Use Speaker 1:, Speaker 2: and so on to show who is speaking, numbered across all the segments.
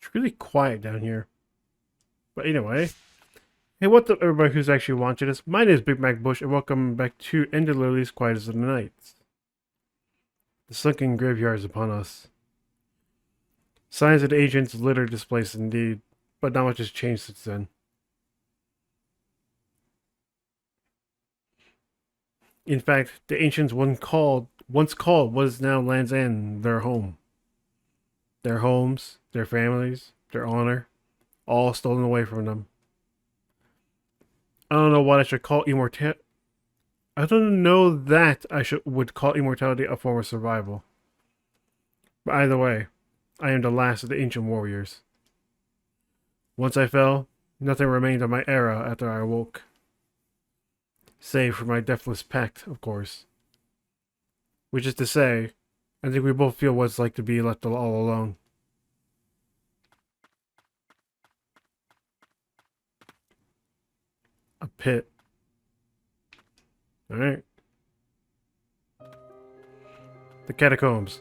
Speaker 1: It's really quiet down here. But anyway, hey, what's up, everybody who's actually watching this? My name is bigmacbush, and welcome back to Ender Lilies, Quiet as the Night. The sunken graveyard is upon us. Signs of the ancients litter this place indeed, but not much has changed since then. In fact, the ancients once called what is now Land's End their home. Their homes, their families, their honor, all stolen away from them. I don't know what I should call immortality. I don't know that would call immortality a form of survival. But either way, I am the last of the ancient warriors. Once I fell, nothing remained of my era after I awoke. Save for my deathless pact, of course. Which is to say, I think we both feel what it's like to be left all alone. A pit. Alright. The Catacombs.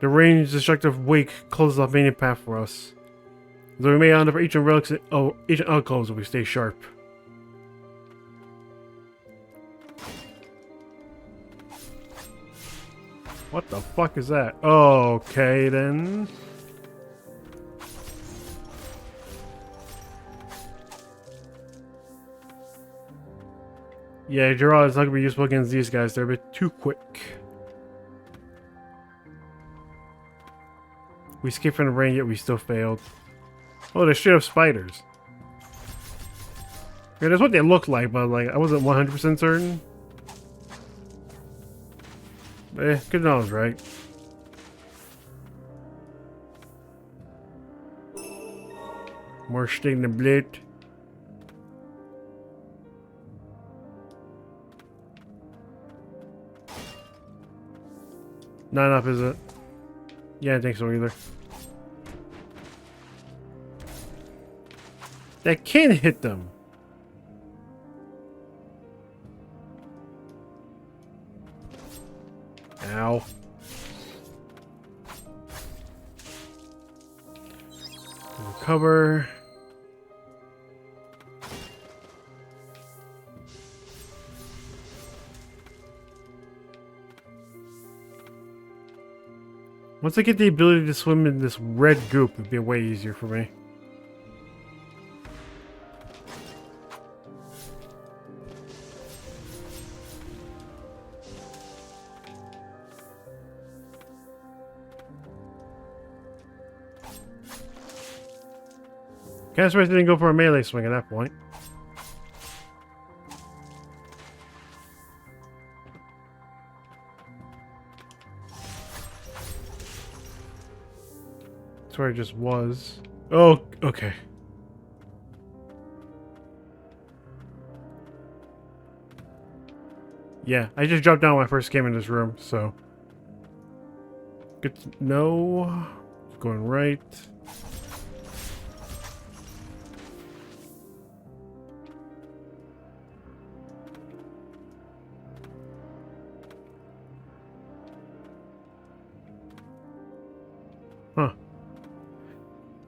Speaker 1: The range destructive wake closes off main path for us. Though we may end up ancient relics and ancient alcoves if we stay sharp. What the fuck is that? Okay then. Yeah, Gerard is not gonna be useful against these guys. They're a bit too quick. We escaped from the rain, yet we still failed. Oh, they're straight up spiders. Yeah, that's what they look like, but like I wasn't 100% certain. Good knowledge, right? More stagnant blade. Not enough, is it? Yeah, I don't think so either. That can hit them. Ow. Recover. Once I get the ability to swim in this red goop, it'd be way easier for me. Kinda surprised I didn't go for a melee swing at that point. That's where I just was. Oh, okay. Yeah, I just dropped down when I first came in this room, so. Good to know. Going right. Huh.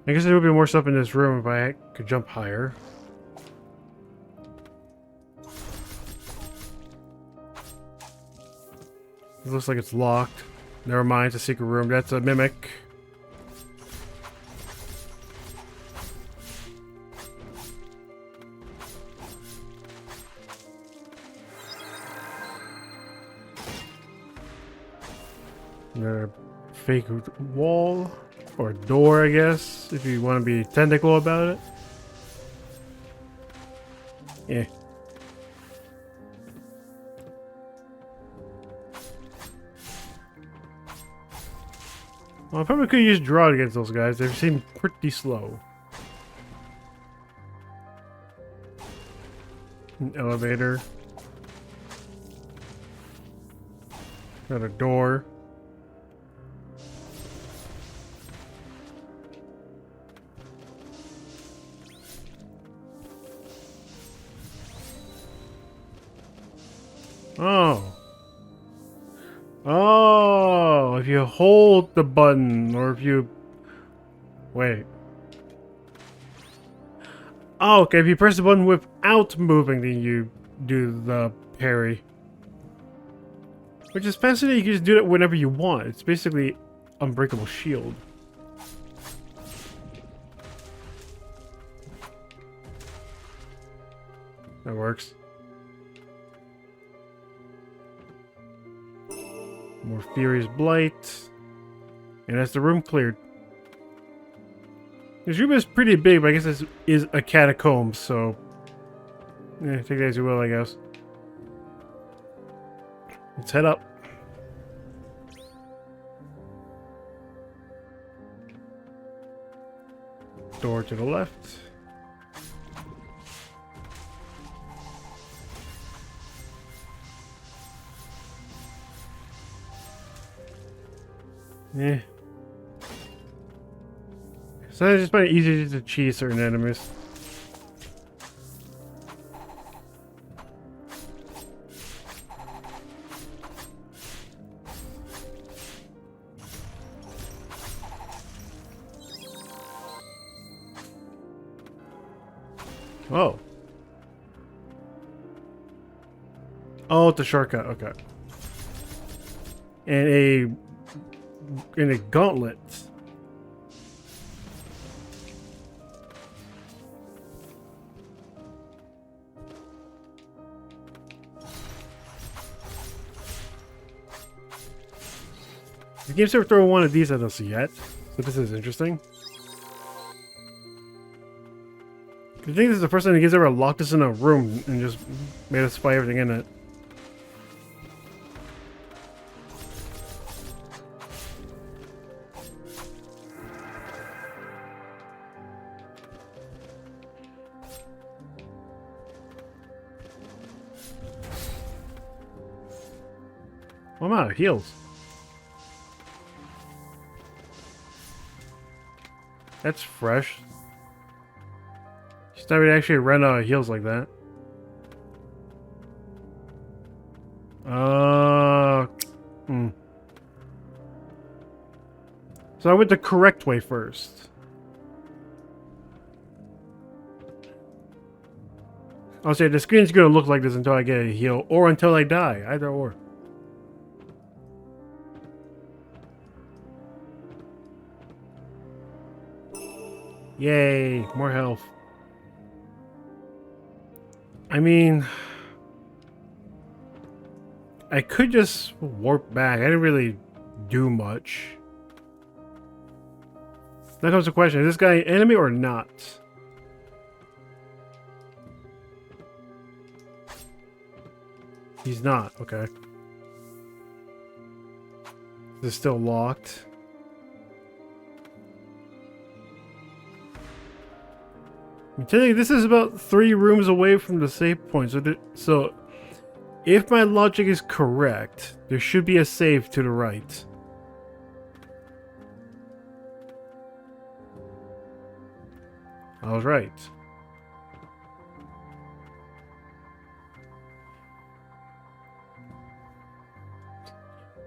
Speaker 1: I guess there would be more stuff in this room if I could jump higher. It looks like it's locked. Never mind, it's a secret room. That's a mimic. Another fake wall. Or door, I guess, if you want to be technical about it. Yeah. Well, I probably could use draw against those guys. They seem pretty slow. An elevator. Got a door. Oh. Oh, if you hold the button, or if you... Wait. Oh, okay. If you press the button without moving, then you do the parry. Which is fascinating. You can just do it whenever you want. It's basically unbreakable shield. That works. More Furious Blight. And that's the room cleared. This room is pretty big, but I guess this is a Catacombs, so... yeah, take that as you will, I guess. Let's head up. Door to the left. Yeah. So it's just pretty easy to cheese certain enemies. Oh. Oh, it's a shortcut. Okay. And a gauntlet. The game's never thrown one of these at us yet, so this is interesting. I think this is the first time the game's ever locked us in a room and just made us fight everything in it. Oh, I'm out of heals. That's fresh. Just never actually ran out of heals like that. So I went the correct way first. I'll say the screen's gonna look like this until I get a heal, or until I die. Either or. Yay, more health. I mean, I could just warp back. I didn't really do much. Now comes the question, is this guy an enemy or not? He's not, okay. This is still locked. I'm telling you, this is about 3 rooms away from the save point, so if my logic is correct, there should be a save to the right. I was right.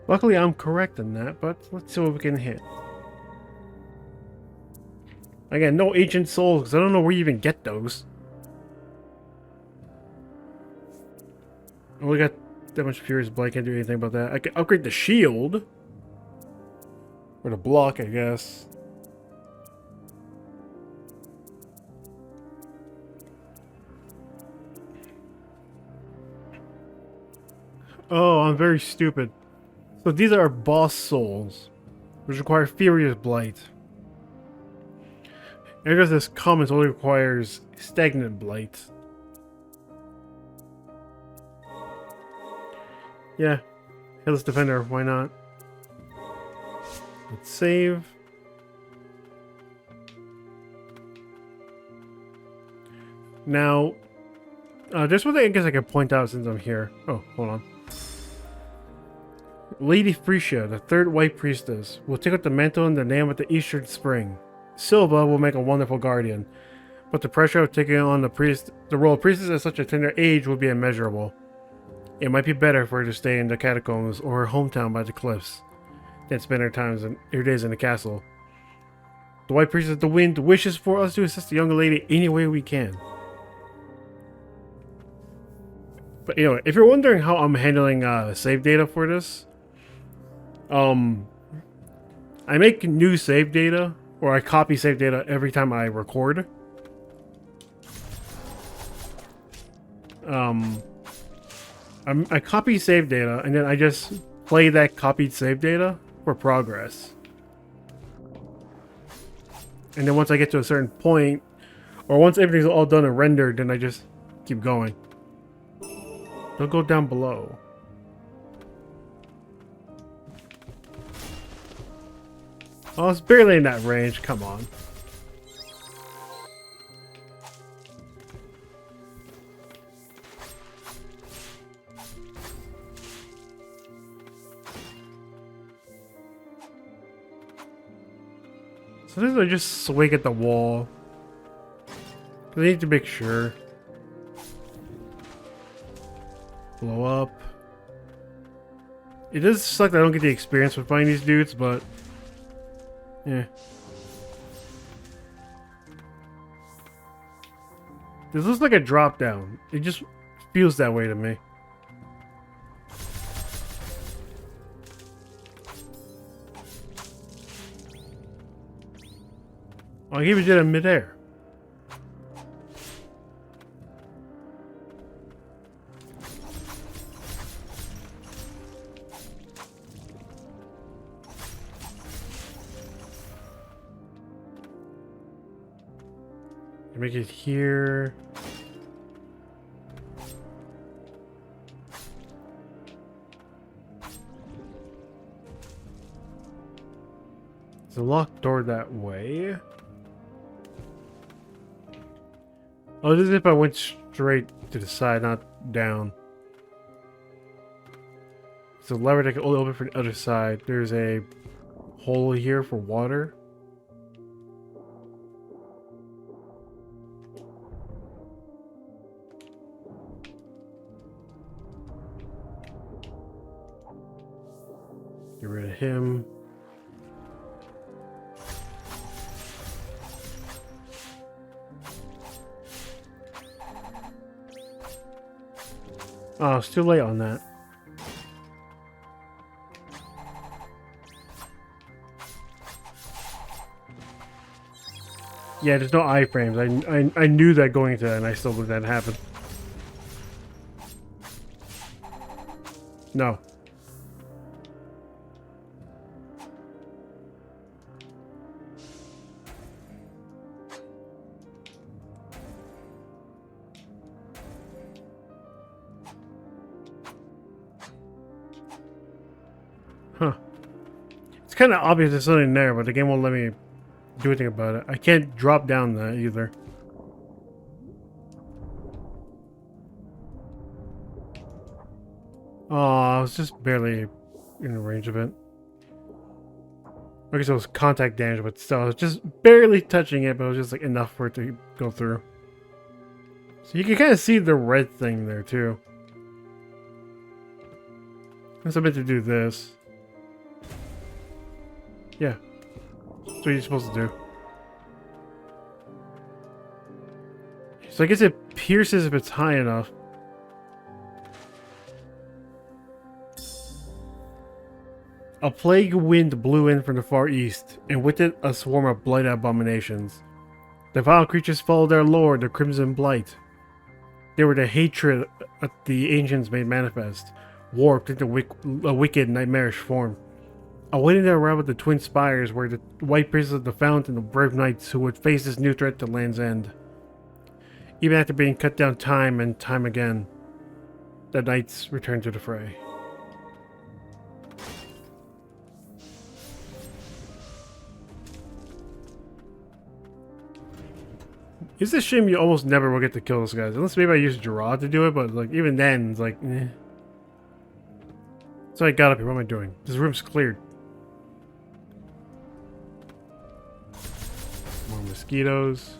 Speaker 1: Luckily, I'm correct in that, but let's see what we can hit. Again, no ancient souls, because I don't know where you even get those. I only got that much Furious Blight, can't do anything about that. I can upgrade the shield. Or the block, I guess. Oh, I'm very stupid. So these are boss souls, which require Furious Blight. And because this comment only requires Stagnant Blight. Yeah, Headless Defender, why not? Let's save. Now, there's one thing I guess I can point out since I'm here. Oh, hold on. Lady Freesia, the 3rd White Priestess, will take up the mantle in the name of the Eastern Spring. Silva will make a wonderful guardian, but the pressure of taking on the role of priestess at such a tender age would be immeasurable. It might be better for her to stay in the catacombs or her hometown by the cliffs than spend her days in the castle. The White Priestess of the Wind wishes for us to assist the young lady any way we can. But anyway, if you're wondering how I'm handling save data for this, I make new save data, or I copy save data every time I record. I copy save data, and then I just play that copied save data for progress. And then once I get to a certain point, or once everything's all done and rendered, then I just keep going. Don't go down below. Oh, it's barely in that range. Come on. Sometimes I just swing at the wall. I need to make sure. Blow up. It does suck that I don't get the experience with fighting these dudes, but yeah. This looks like a drop down. It just feels that way to me. Oh, I even did it midair. Make it here. There's a locked door that way. Oh, this is if I went straight to the side, not down. It's a lever that can only open for the other side. There's a hole here for water. Get rid of him. Oh, it's too late on that. Yeah, there's no iframes. I knew that going into that, and I still let that happen. No. Huh. It's kind of obvious there's something there, but the game won't let me do anything about it. I can't drop down that either. Oh, I was just barely in the range of it. I guess it was contact damage, but still, I was just barely touching it, but it was just like enough for it to go through. So you can kind of see the red thing there too. I meant to do this. Yeah. That's what you're supposed to do. So I guess it pierces if it's high enough. A plague wind blew in from the far east, and with it a swarm of blight abominations. The vile creatures followed their lord, the Crimson Blight. They were the hatred that the ancients made manifest, warped into a wicked, nightmarish form. Awaiting their arrival at the Twin Spires were the White Priestess of the Fountain of brave knights who would face this new threat to Land's End. Even after being cut down time and time again, the knights returned to the fray. It's a shame you almost never will get to kill those guys. Unless maybe I use draw to do it, but like even then, it's like, eh. So I got up here. What am I doing? This room's cleared. More mosquitoes.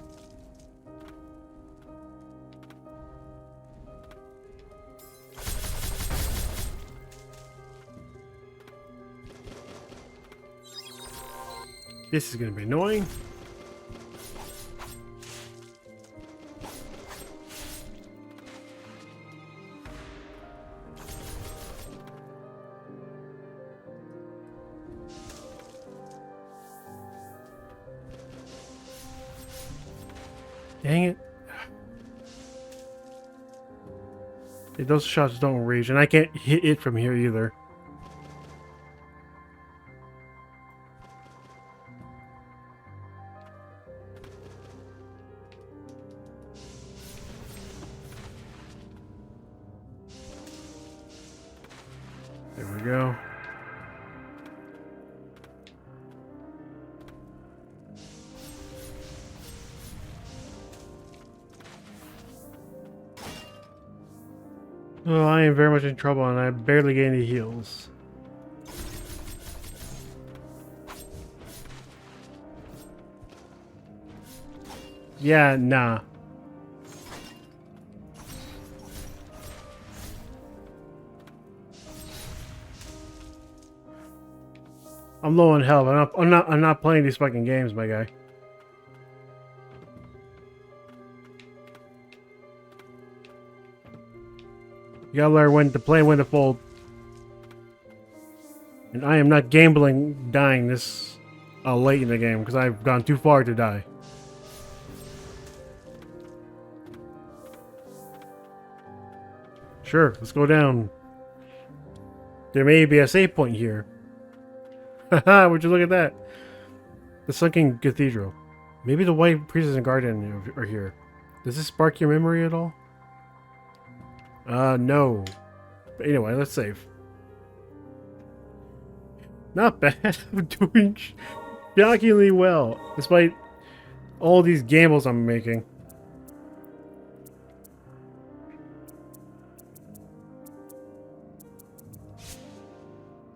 Speaker 1: This is going to be annoying. Dang it. Those shots don't reach, and I can't hit it from here either. There we go. Oh, I am very much in trouble, and I barely get any heals. Yeah, nah. I'm low on health. I'm not playing these fucking games, my guy. You gotta learn when to play and when to fold. And I am not gambling dying this late in the game because I've gone too far to die. Sure, let's go down. There may be a save point here. Haha, would you look at that? The sunken cathedral. Maybe the white priestess and guardian are here. Does this spark your memory at all? No. But anyway, let's save. Not bad. I'm doing shockingly well, despite all these gambles I'm making.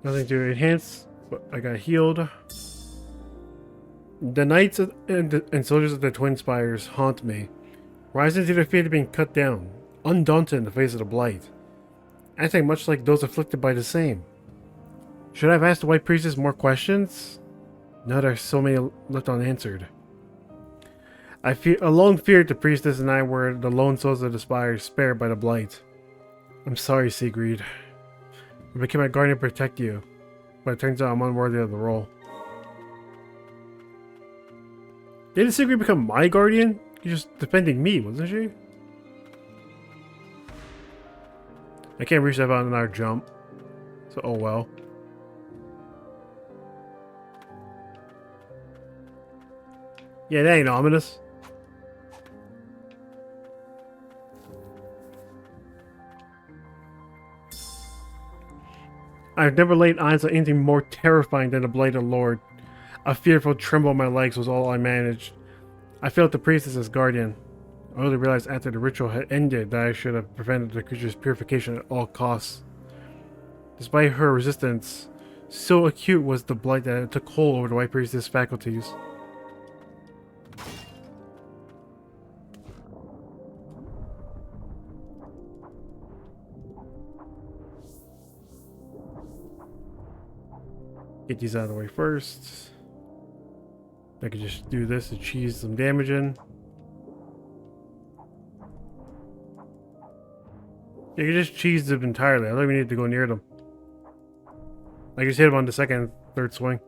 Speaker 1: Nothing to enhance, but I got healed. The knights and soldiers of the Twin Spires haunt me, rising to their feet of being cut down, undaunted in the face of the blight, acting much like those afflicted by the same. Should I have asked the White Priestess more questions? Now there are so many left unanswered. I alone feared the priestess and I were the lone souls of the Spires spared by the blight. I'm sorry, Sigrid. I became a guardian to protect you, but it turns out I'm unworthy of the role. Didn't Sigrid become my guardian? You're just defending me, wasn't she? I can't reach that on another jump, so oh well. Yeah, that ain't ominous. I've never laid eyes on anything more terrifying than the Blighted Lord. A fearful tremble in my legs was all I managed. I felt the priestess as guardian. I only realized after the ritual had ended that I should have prevented the creature's purification at all costs. Despite her resistance, so acute was the blight that it took hold over the White Priestess' faculties. Get these out of the way first. I could just do this to cheese some damage in. You can just cheese them entirely. I don't even need to go near them. I just hit them on the second, third swing.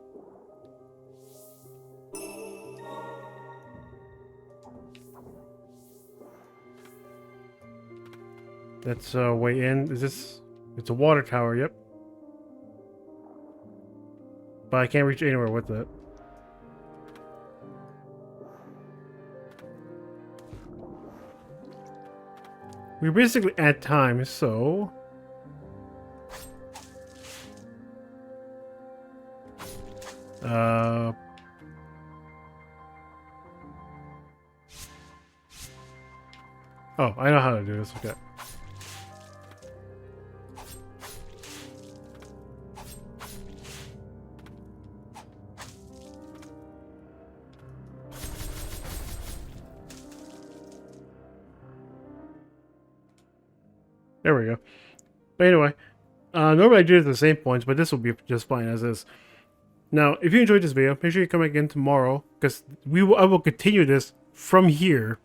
Speaker 1: That's way in. Is this? It's a water tower. Yep. But I can't reach anywhere with it. We're basically at time, so... Oh, I know how to do this. Okay. There we go. But anyway, normally I do it at the same points, but this will be just fine as is. Now, if you enjoyed this video, make sure you come back again tomorrow, because I will continue this from here,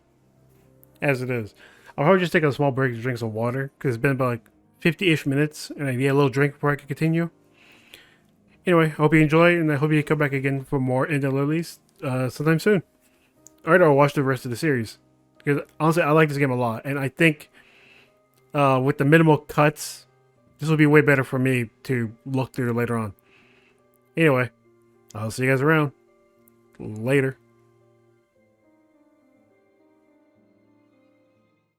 Speaker 1: as it is. I'll probably just take a small break to drink some water, because it's been about like 50-ish minutes, and I need a little drink before I can continue. Anyway, I hope you enjoy, and I hope you come back again for more Ender Lilies sometime soon. Alright, I'll watch the rest of the series. Because honestly, I like this game a lot, and I think with the minimal cuts, this will be way better for me to look through later on. Anyway, I'll see you guys around. Later.